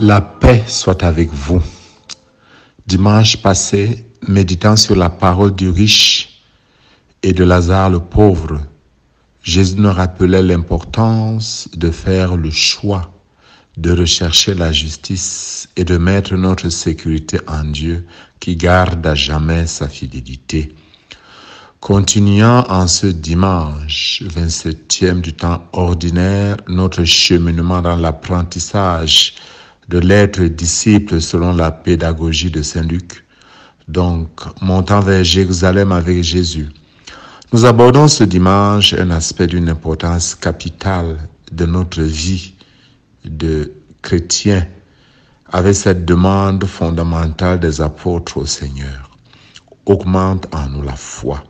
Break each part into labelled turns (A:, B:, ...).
A: La paix soit avec vous. Dimanche passé, méditant sur la parole du riche et de Lazare le pauvre, Jésus nous rappelait l'importance de faire le choix, de rechercher la justice et de mettre notre sécurité en Dieu qui garde à jamais sa fidélité. Continuant en ce dimanche 27e du temps ordinaire, notre cheminement dans l'apprentissage de l'être disciple selon la pédagogie de Saint Luc, donc montant vers Jérusalem avec Jésus. Nous abordons ce dimanche un aspect d'une importance capitale de notre vie de chrétien, avec cette demande fondamentale des apôtres au Seigneur. Augmente en nous la foi.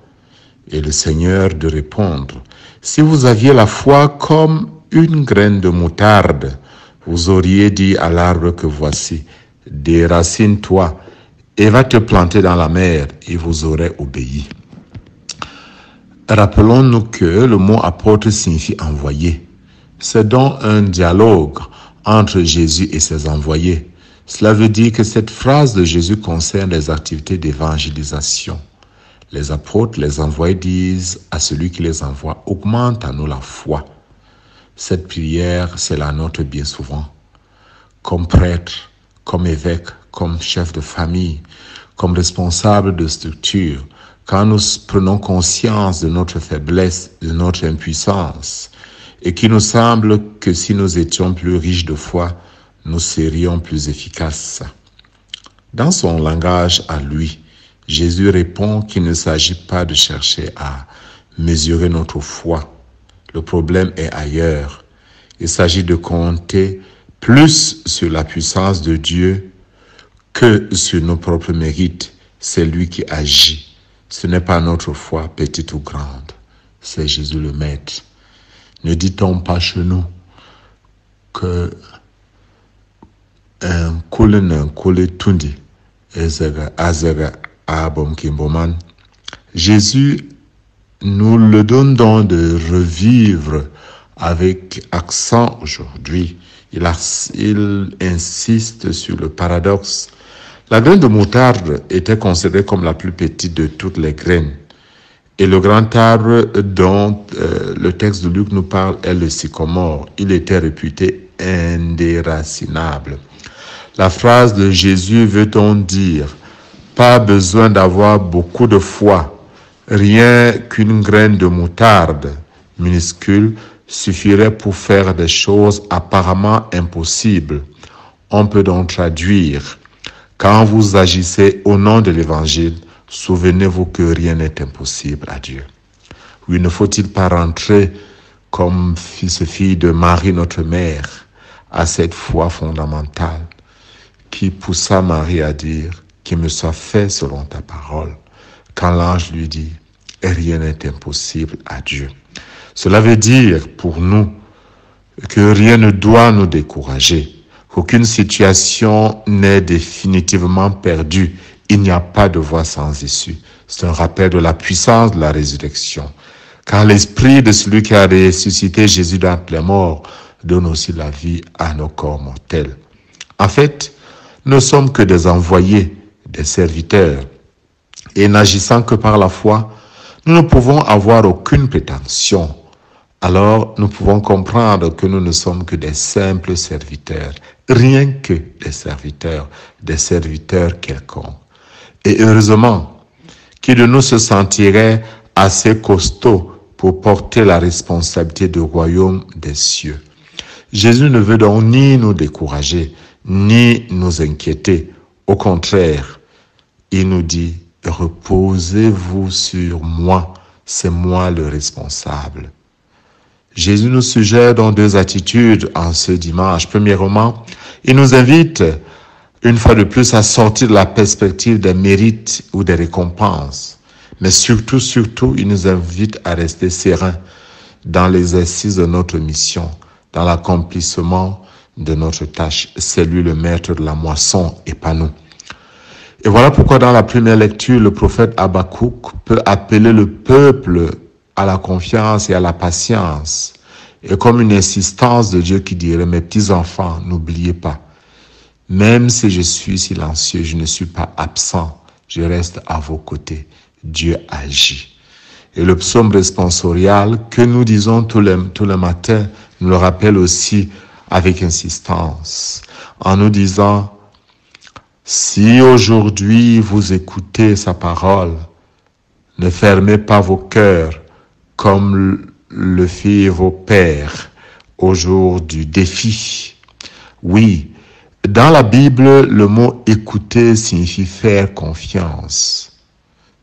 A: Et le Seigneur de répondre, si vous aviez la foi comme une graine de moutarde, vous auriez dit à l'arbre que voici, déracine-toi et va te planter dans la mer, et vous aurez obéi. Rappelons-nous que le mot apôtre signifie envoyé. C'est donc un dialogue entre Jésus et ses envoyés. Cela veut dire que cette phrase de Jésus concerne les activités d'évangélisation. Les apôtres, les envoyés disent à celui qui les envoie, augmente en nous la foi. Cette prière, c'est la nôtre bien souvent. Comme prêtre, comme évêque, comme chef de famille, comme responsable de structure, quand nous prenons conscience de notre faiblesse, de notre impuissance, et qu'il nous semble que si nous étions plus riches de foi, nous serions plus efficaces. Dans son langage à lui, Jésus répond qu'il ne s'agit pas de chercher à mesurer notre foi. Le problème est ailleurs. Il s'agit de compter plus sur la puissance de Dieu que sur nos propres mérites. C'est lui qui agit. Ce n'est pas notre foi, petite ou grande. C'est Jésus le Maître. Ne dit-on pas chez nous que un koule tundi azega abom kimboman. Jésus nous le donne donc de revivre avec accent aujourd'hui. Il insiste sur le paradoxe. La graine de moutarde était considérée comme la plus petite de toutes les graines. Et le grand arbre dont le texte de Luc nous parle est le sycomore. Il était réputé indéracinable. La phrase de Jésus veut donc dire, pas besoin d'avoir beaucoup de foi. Rien qu'une graine de moutarde minuscule suffirait pour faire des choses apparemment impossibles. On peut donc traduire, quand vous agissez au nom de l'Évangile, souvenez-vous que rien n'est impossible à Dieu. Oui, ne faut-il pas rentrer comme fils-fille de Marie, notre mère, à cette foi fondamentale qui poussa Marie à dire, qu'il me soit fait selon ta parole. Quand l'ange lui dit, rien n'est impossible à Dieu. Cela veut dire pour nous que rien ne doit nous décourager, qu'aucune situation n'est définitivement perdue. Il n'y a pas de voie sans issue. C'est un rappel de la puissance de la résurrection. Car l'esprit de celui qui a ressuscité Jésus d'entre les morts donne aussi la vie à nos corps mortels. En fait, nous ne sommes que des envoyés, des serviteurs. Et n'agissant que par la foi, nous ne pouvons avoir aucune prétention. Alors, nous pouvons comprendre que nous ne sommes que des simples serviteurs, rien que des serviteurs quelconques. Et heureusement, qui de nous se sentirait assez costaud pour porter la responsabilité du royaume des cieux. Jésus ne veut donc ni nous décourager, ni nous inquiéter. Au contraire, il nous dit, reposez-vous sur moi, c'est moi le responsable. Jésus nous suggère donc deux attitudes en ce dimanche. Premièrement, il nous invite une fois de plus à sortir de la perspective des mérites ou des récompenses. Mais surtout, il nous invite à rester sereins dans l'exercice de notre mission, dans l'accomplissement de notre tâche. C'est lui le maître de la moisson et pas nous. Et voilà pourquoi dans la première lecture, le prophète Habakkuk peut appeler le peuple à la confiance et à la patience. Et comme une insistance de Dieu qui dirait, mes petits enfants, n'oubliez pas, Même si je suis silencieux, je ne suis pas absent. Je reste à vos côtés. Dieu agit. Et le psaume responsorial que nous disons tout le matin nous le rappelle aussi avec insistance en nous disant: si aujourd'hui vous écoutez sa parole, ne fermez pas vos cœurs comme le firent vos pères au jour du défi. Oui, dans la Bible, le mot écouter signifie faire confiance.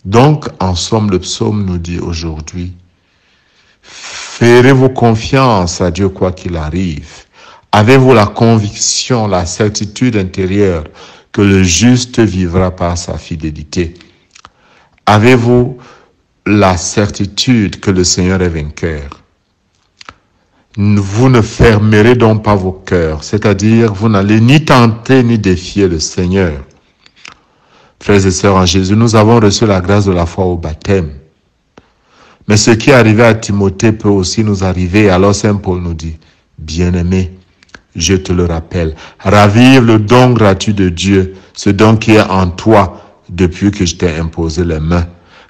A: Donc, en somme, le psaume nous dit aujourd'hui: ferez-vous confiance à Dieu quoi qu'il arrive. Avez-vous la conviction, la certitude intérieure que le juste vivra par sa fidélité? Avez-vous la certitude que le Seigneur est vainqueur? Vous ne fermerez donc pas vos cœurs, c'est-à-dire vous n'allez ni tenter ni défier le Seigneur. Frères et sœurs en Jésus, nous avons reçu la grâce de la foi au baptême. Mais ce qui est arrivé à Timothée peut aussi nous arriver. Alors Saint Paul nous dit: bien-aimé, je te le rappelle, ravive le don gratuit de Dieu, ce don qui est en toi depuis que je t'ai imposé les mains.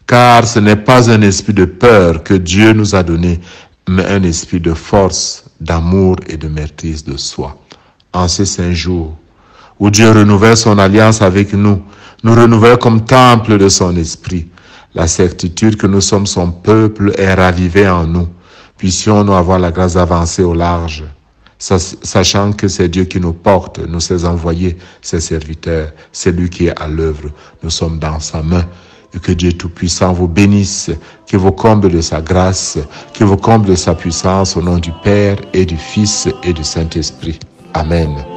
A: Car ce n'est pas un esprit de peur que Dieu nous a donné, mais un esprit de force, d'amour et de maîtrise de soi. En ces 5 jours où Dieu renouvelle son alliance avec nous, nous renouvelle comme temple de son esprit. La certitude que nous sommes son peuple est ravivée en nous. Puissions-nous avoir la grâce d'avancer au large, sachant que c'est Dieu qui nous porte, nous ses envoyés, ses serviteurs, c'est lui qui est à l'œuvre. Nous sommes dans sa main. Et que Dieu Tout-Puissant vous bénisse, qu'il vous comble de sa grâce, qu'il vous comble de sa puissance au nom du Père et du Fils et du Saint-Esprit. Amen.